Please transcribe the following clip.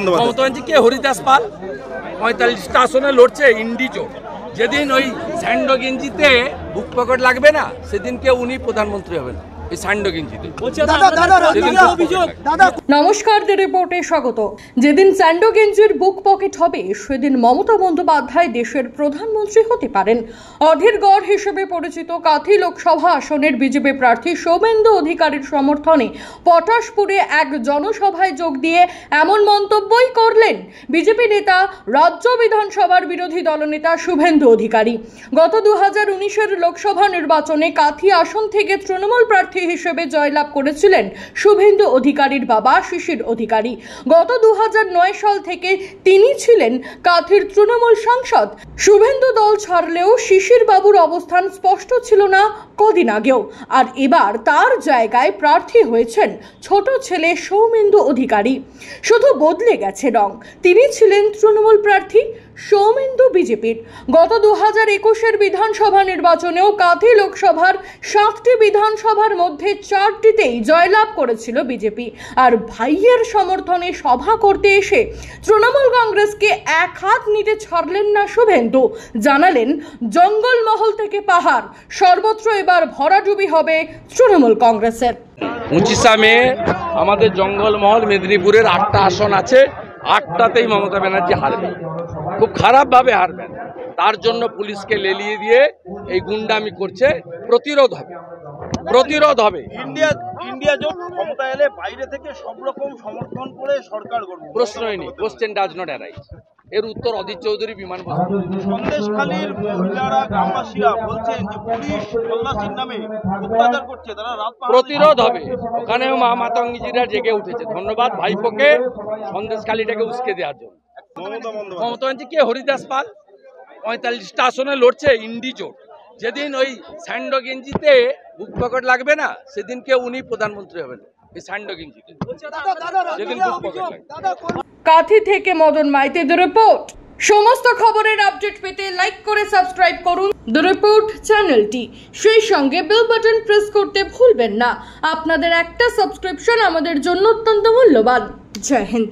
মমতা ব্যানার্জিকে হরিদাস পাল ৪৫টা আসনে লড়ছে ইন্ডি জোট। যেদিন ওই স্যান্ডো গেঞ্জিতে বুক পকেট লাগবে না, সেদিনকে উনি প্রধানমন্ত্রী হবেন। নমস্কার, দ্য রিপোর্টে স্বাগত। যেদিন স্যান্ডো গেঞ্জির বুক পকেট হবে, সেদিন মমতা বন্দ্যোপাধ্যায় দেশের প্রধানমন্ত্রী হতে পারেন। অধীরগড় হিসেবে পরিচিত কাঁথি লোকসভা আসনের বিজেপি প্রার্থী শুভেন্দু অধিকারীর সমর্থনে পটাশপুরে এক জনসভায় যোগ দিয়ে এমন মন্তব্যই করলেন বিজেপি নেতা, রাজ্য বিধানসভার বিরোধী দলনেতা শুভেন্দু অধিকারী। গত 2019-এর লোকসভা নির্বাচনে কাঁথি আসন থেকে তৃণমূল প্রার্থী হিসেবে জয়লাভ করেছিলেন শুভেন্দু অধিকারীর বাবা শিশির অধিকারী। গত 2009 সাল থেকে তিনি ছিলেন কাঁথির তৃণমূল সাংসদ। শুভেন্দু দল ছাড়লেও শিশির বাবুর অবস্থান স্পষ্ট ছিল না কদিন আগেও, আর এবার তার জায়গায় প্রার্থী হয়েছেন ছোট ছেলে সৌমেন্দু অধিকারী। শুধু বদলে গেছে রং, তিনি ছিলেন তৃণমূল প্রার্থী, সৌমেন্দু বিজেপির। গত 2021-এর বিধানসভা নির্বাচনেও কাঁথি লোকসভার 7টি বিধানসভার মধ্যে 4টিতেই জয়লাভ করেছিল বিজেপি। আর ভাইয়ের সমর্থনে সভা করতে এসে তৃণমূল কংগ্রেসকে এক হাত নিতে ছাড়লেন না শুভেন্দু। জানালেন, জঙ্গলমহল থেকে পাহাড় সর্বত্র এবার ভরাডুবি হবে তৃণমূল কংগ্রেসের। 25 মে আমাদের জঙ্গলমহল মেদিনীপুরের 8টা আসন আছে, 8টাতেই মমতা ব্যানার্জি হারবে, খুব খারাপভাবে হারবেন। তার জন্য পুলিশকে লেলিয়ে দিয়ে এই গুন্ডামি করছে। প্রতিরোধ হবে। ইন্ডিয়া জোট ক্ষমতা এলে বাইরে থেকে সব রকম সমর্থন করে সরকার গঠন, প্রশ্নই নেই, কোশ্চেন ডাজ নট অ্যারাইজ। এর উত্তর অধীর চৌধুরী বিমান বন্দর। সন্দেশখালীর মহিলারা, গ্রামবাসীরা বলছেন যে পুলিশ তল্লাশির নামে অত্যাচার করছে, তারা রাত প্রতিরোধ হবে। ওখানেও মা মাতঙ্গিজিরা জেগে উঠেছে। ধন্যবাদ ভাইপোকে সন্দেশখালীটাকে উস্কে দেওয়ার জন্য। মমতা ব্যানার্জিকে হরিদাস পাল ৪৫টা আসনে লড়ছে ইন্ডি জোট। যেদিন ওই স্যান্ডো গেঞ্জিতে বুক পকেট লাগবে না, সেদিনকে উনি প্রধানমন্ত্রী হবেন। এই স্যান্ডো গেঞ্জিতে যেদিন বুক পকেট লাগবে। কাঁথি থেকে মদন মাইতি, দ্য রিপোর্ট। সমস্ত খবরের আপডেট পেতে লাইক করে সাবস্ক্রাইব করুন দ্য রিপোর্ট চ্যানেলটি। সেই সঙ্গে বেল বাটন প্রেস করতে ভুলবেন না। আপনাদের একটা সাবস্ক্রিপশন আমাদের জন্য অত্যন্ত মূল্যবান। জয় হিন্দ।